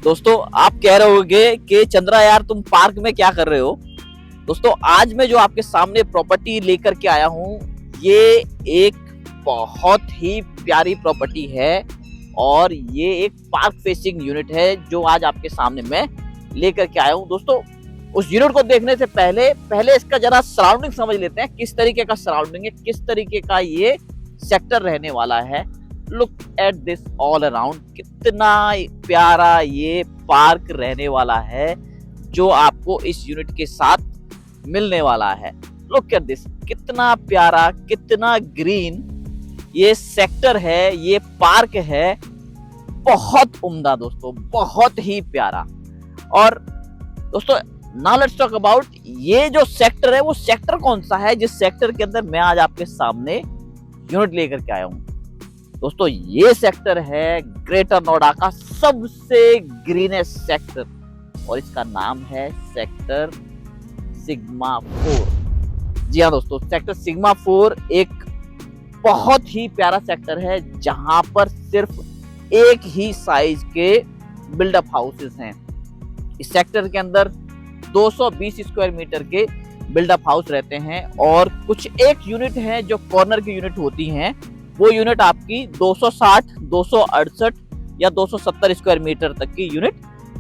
दोस्तों आप कह रहे होगे कि चंद्रा यार तुम पार्क में क्या कर रहे हो। दोस्तों आज मैं जो आपके सामने प्रॉपर्टी लेकर के आया हूँ ये एक बहुत ही प्यारी प्रॉपर्टी है और ये एक पार्क फेसिंग यूनिट है जो आज आपके सामने मैं लेकर के आया हूँ। दोस्तों उस यूनिट को देखने से पहले पहले इसका जरा सराउंडिंग समझ लेते हैं, किस तरीके का सराउंडिंग है, किस तरीके का ये सेक्टर रहने वाला है। Look at this all around, कितना प्यारा ये पार्क रहने वाला है जो आपको इस यूनिट के साथ मिलने वाला है। लुक एट दिस, कितना प्यारा, कितना ग्रीन ये सेक्टर है, ये पार्क है, बहुत उम्दा दोस्तों, बहुत ही प्यारा। और दोस्तों नाउ लेट्स टॉक अबाउट ये जो सेक्टर है वो सेक्टर कौन सा है जिस सेक्टर के अंदर मैं आज आपके सामने यूनिट लेकर के आया हूं। दोस्तों ये सेक्टर है ग्रेटर नोएडा का सबसे ग्रीनेस्ट सेक्टर और इसका नाम है सेक्टर सिग्मा 4। जी हाँ दोस्तों, सेक्टर सिग्मा 4 एक बहुत ही प्यारा सेक्टर है जहां पर सिर्फ एक ही साइज के बिल्डअप हाउसेस हैं। इस सेक्टर के अंदर 220 स्क्वायर मीटर के बिल्डअप हाउस रहते हैं और कुछ एक यूनिट है जो कॉर्नर की यूनिट होती हैं, वो यूनिट आपकी 260, 268 या 270 स्क्वायर मीटर तक की यूनिट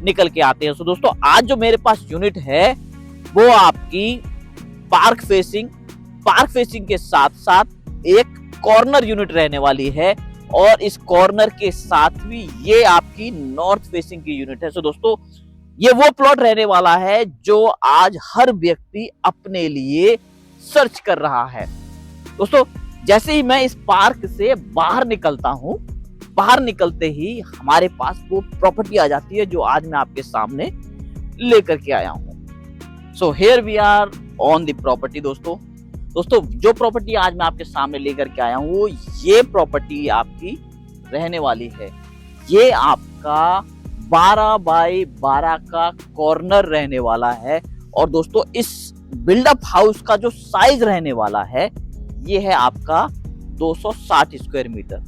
निकल के आते हैं। तो दोस्तों आज जो मेरे पास यूनिट है वो आपकी पार्क फेसिंग के साथ साथ एक कॉर्नर यूनिट रहने वाली है और इस कॉर्नर के साथ भी ये आपकी नॉर्थ फेसिंग की यूनिट है। तो दोस्तों ये वो प्लॉट रहने वाला है जो आज हर व्यक्ति अपने लिए सर्च कर रहा है। दोस्तों जैसे ही मैं इस पार्क से बाहर निकलता हूं, बाहर निकलते ही हमारे पास वो प्रॉपर्टी आ जाती है जो आज मैं आपके सामने लेकर के आया हूं। So here we are on the property. दोस्तों जो प्रॉपर्टी आज मैं आपके सामने लेकर के आया हूं वो ये प्रॉपर्टी आपकी रहने वाली है। ये आपका 12 बाई 12 का कॉर्नर रहने वाला है और दोस्तों इस बिल्डअप हाउस का जो साइज रहने वाला है ये है आपका 260 स्क्वायर मीटर।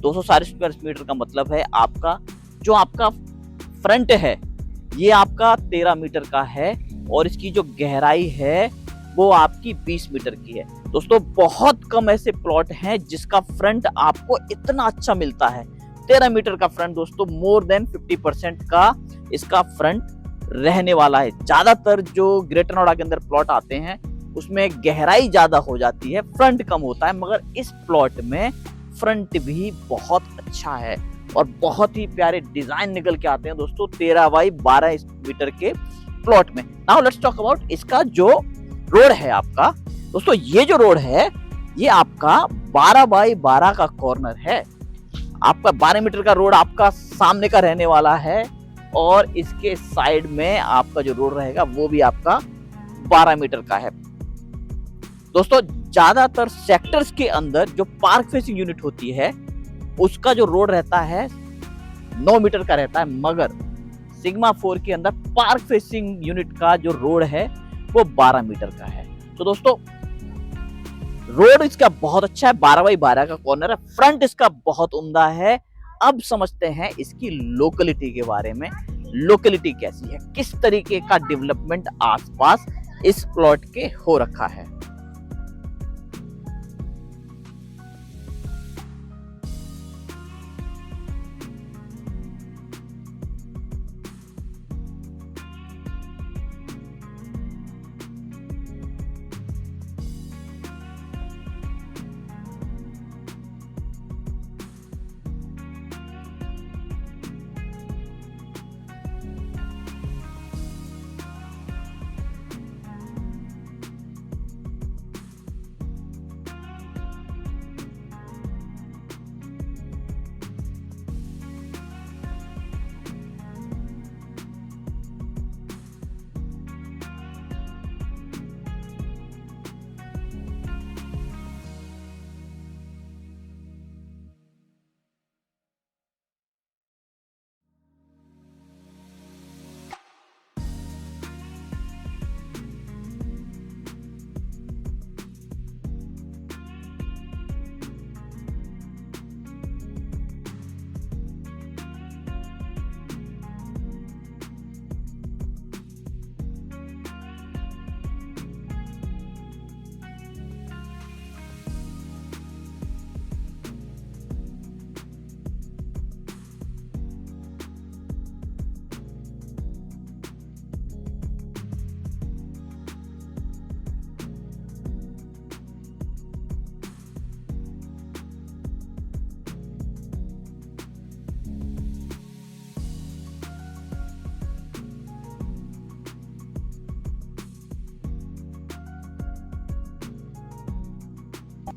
260 स्क्वायर मीटर का मतलब है आपका जो आपका फ्रंट है ये आपका 13 मीटर का है और इसकी जो गहराई है वो आपकी 20 मीटर की है। दोस्तों बहुत कम ऐसे प्लॉट हैं जिसका फ्रंट आपको इतना अच्छा मिलता है। 13 मीटर का फ्रंट दोस्तों, मोर देन 50% का इसका फ्रंट रहने वाला है। ज्यादातर जो ग्रेटर नोएडा के अंदर प्लॉट आते हैं उसमें गहराई ज्यादा हो जाती है, फ्रंट कम होता है, मगर इस प्लॉट में फ्रंट भी बहुत अच्छा है और बहुत ही प्यारे डिजाइन निकल के आते हैं दोस्तों 13 बाई 12 मीटर के प्लॉट में। नाउ लेट्स टॉक अबाउट इसका जो रोड है आपका। दोस्तों ये जो रोड है ये आपका 12 बाई 12 का कॉर्नर है। आपका 12 मीटर का रोड आपका सामने का रहने वाला है और इसके साइड में आपका जो रोड रहेगा वो भी आपका 12 मीटर का है। दोस्तों ज्यादातर सेक्टर्स के अंदर जो पार्क फेसिंग यूनिट होती है उसका जो रोड रहता है 9 मीटर का रहता है, मगर सिग्मा 4 के अंदर पार्क फेसिंग यूनिट का जो रोड है वो 12 मीटर का है। तो दोस्तों रोड इसका बहुत अच्छा है, 12 बाई 12 का कॉर्नर है, फ्रंट इसका बहुत उम्दा है। अब समझते हैं इसकी लोकेलिटी के बारे में। लोकेलिटी कैसी है, किस तरीके का डेवलपमेंट आसपास इस प्लॉट के हो रखा है।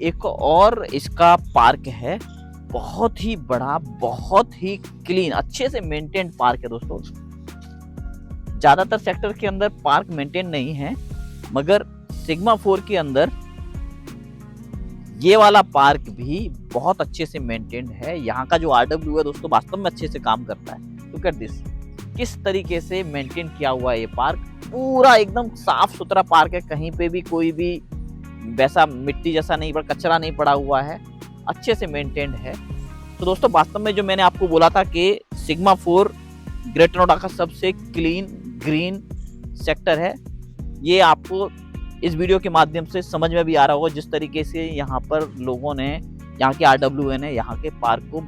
एक और इसका पार्क है, बहुत ही बड़ा, बहुत ही क्लीन, अच्छे से मेंटेन पार्क है दोस्तों। ज्यादातर सेक्टर के अंदर पार्क मेंटेन नहीं है, मगर सिग्मा 4 के अंदर ये वाला पार्क भी बहुत अच्छे से मेंटेन्ड है। यहाँ का जो RW है दोस्तों वास्तव में अच्छे से काम करता है। लुक एट दिस, किस तरीके से मेंटेन किया हुआ है ये पार्क, पूरा एकदम साफ सुथरा पार्क है, कहीं पे भी कोई भी वैसा मिट्टी जैसा नहीं पड़ा, कचरा नहीं पड़ा हुआ है, अच्छे से मेंटेन्ड है। तो दोस्तों वास्तव में जो मैंने आपको बोला था कि सिग्मा 4 ग्रेटर नोएडा का सबसे क्लीन ग्रीन सेक्टर है, ये आपको इस वीडियो के माध्यम से समझ में भी आ रहा होगा, जिस तरीके से यहाँ पर लोगों ने, यहाँ के RWA ने यहाँ के पार्क को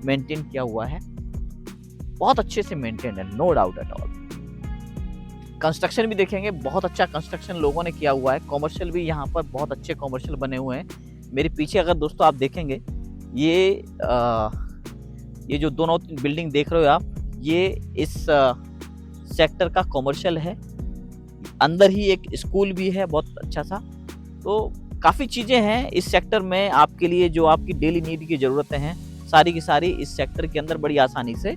मेंटेन किया हुआ है, बहुत अच्छे से मेंटेन है, no doubt at all. Construction भी देखेंगे, बहुत अच्छा कंस्ट्रक्शन लोगों ने किया हुआ है। कॉमर्शियल भी यहाँ पर बहुत अच्छे कॉमर्शियल बने हुए हैं। मेरे पीछे अगर दोस्तों आप देखेंगे, ये जो दोनों बिल्डिंग देख रहे हो आप, ये इस सेक्टर का कॉमर्शियल है। अंदर ही एक स्कूल भी है बहुत अच्छा सा। तो काफ़ी चीज़ें हैं इस सेक्टर में आपके लिए, जो आपकी डेली नीड की ज़रूरतें हैं, सारी की सारी इस सेक्टर के अंदर बड़ी आसानी से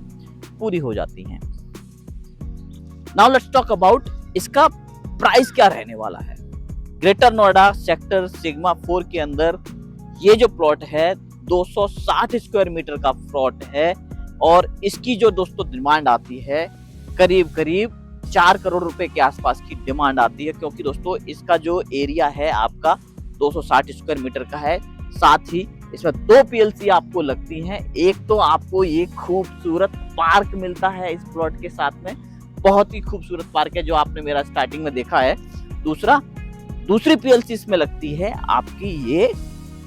पूरी हो जाती हैं। नाउ लेट्स टॉक अबाउट इसका प्राइस क्या रहने वाला है। ग्रेटर नोएडा सेक्टर सिग्मा 4 के अंदर ये जो प्लॉट है 260 स्क्वायर मीटर का प्लॉट है, और इसकी जो दोस्तों डिमांड आती है करीब करीब 4 करोड़ रुपए के आसपास की डिमांड आती है, क्योंकि दोस्तों इसका जो एरिया है आपका 260 स्क्वायर मीटर का है। साथ ही इसमें 2 PLC आपको लगती हैं। एक तो आपको ये खूबसूरत पार्क मिलता है इस प्लॉट के साथ में, बहुत ही खूबसूरत पार्क है जो आपने मेरा स्टार्टिंग में देखा है। दूसरी PLC इसमें लगती है आपकी ये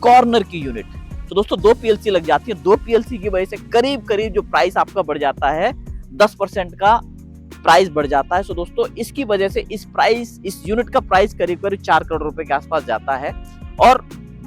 कॉर्नर की यूनिट। तो दोस्तों 2 PLC लग जाती है। 2 PLC की वजह से करीब करीब जो प्राइस आपका बढ़ जाता है 10% का प्राइस बढ़ जाता है। सो दोस्तों इसकी वजह से इस यूनिट का प्राइस करीब करीब 4 करोड़ रुपए के आसपास जाता है। और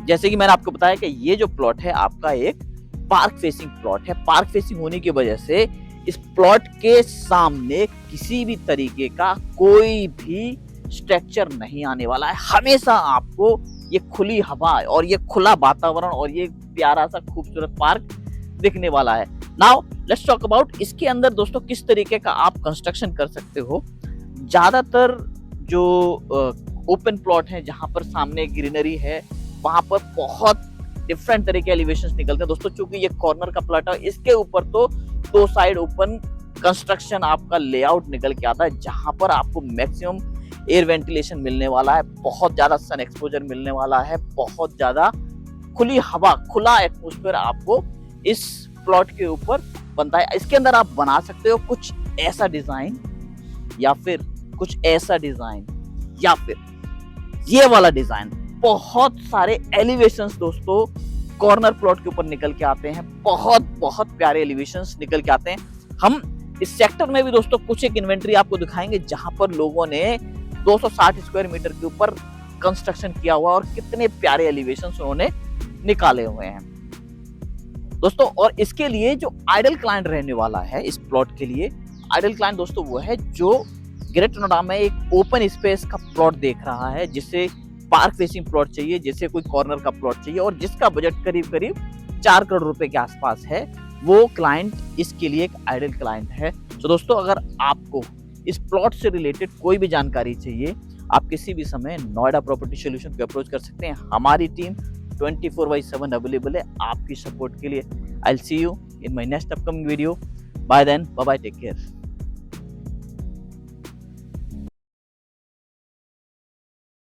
जैसे कि मैंने आपको बताया कि ये जो प्लॉट है आपका एक पार्क फेसिंग प्लॉट है। पार्क फेसिंग होने की वजह से इस प्लॉट के सामने किसी भी तरीके का कोई भी स्ट्रक्चर नहीं आने वाला है। हमेशा आपको ये खुली हवा और ये खुला वातावरण और ये प्यारा सा खूबसूरत पार्क दिखने वाला है। नाउ लेट्स टॉक अबाउट इसके अंदर दोस्तों किस तरीके का आप कंस्ट्रक्शन कर सकते हो। ज्यादातर जो ओपन प्लॉट है जहां पर सामने ग्रीनरी है, वहां पर बहुत डिफरेंट तरह के एलिवेशंस निकलते हैं दोस्तों। चूंकि ये कॉर्नर का प्लॉट है, इसके ऊपर तो 2 साइड ओपन कंस्ट्रक्शन आपका लेआउट निकल के आता है, जहां पर आपको मैक्सिमम एयर वेंटिलेशन मिलने वाला है, बहुत ज्यादा सन एक्सपोजर मिलने वाला है, बहुत ज्यादा खुली हवा, खुला एटमॉस्फेयर आपको इस प्लॉट के ऊपर बनता है। इसके अंदर आप बना सकते हो कुछ ऐसा डिजाइन, या फिर कुछ ऐसा डिजाइन, या फिर ये वाला डिजाइन। बहुत सारे एलिवेशंस दोस्तों कॉर्नर प्लॉट के ऊपर निकल के आते हैं, बहुत प्यारे एलिवेशंस निकल के आते हैं। हम इस सेक्टर में भी दोस्तों कुछ एक इन्वेंट्री आपको दिखाएंगे जहां पर लोगों ने 260 स्क्वायर मीटर के ऊपर कंस्ट्रक्शन किया हुआ और कितने प्यारे एलिवेशंस उन्होंने निकाले हुए हैं दोस्तों। और इसके लिए जो आइडल क्लाइंट रहने वाला है इस प्लॉट के लिए, आइडल क्लाइंट दोस्तों वो है जो ग्रेटर नोएडा में एक ओपन स्पेस का प्लॉट देख रहा है, जिसे पार्क फेसिंग प्लॉट चाहिए, जिसे कोई कॉर्नर का प्लॉट चाहिए, और जिसका बजट करीब करीब 4 करोड़ रुपए के आसपास है, वो क्लाइंट इसके लिए एक आइडल क्लाइंट है। तो दोस्तों अगर आपको इस प्लॉट से रिलेटेड कोई भी जानकारी चाहिए, आप किसी भी समय नोएडा प्रॉपर्टी सॉल्यूशन को अप्रोच कर सकते हैं। हमारी टीम 24/7 अवेलेबल है आपकी सपोर्ट के लिए। I will see you in my next upcoming video. Bye then, bye bye, take care.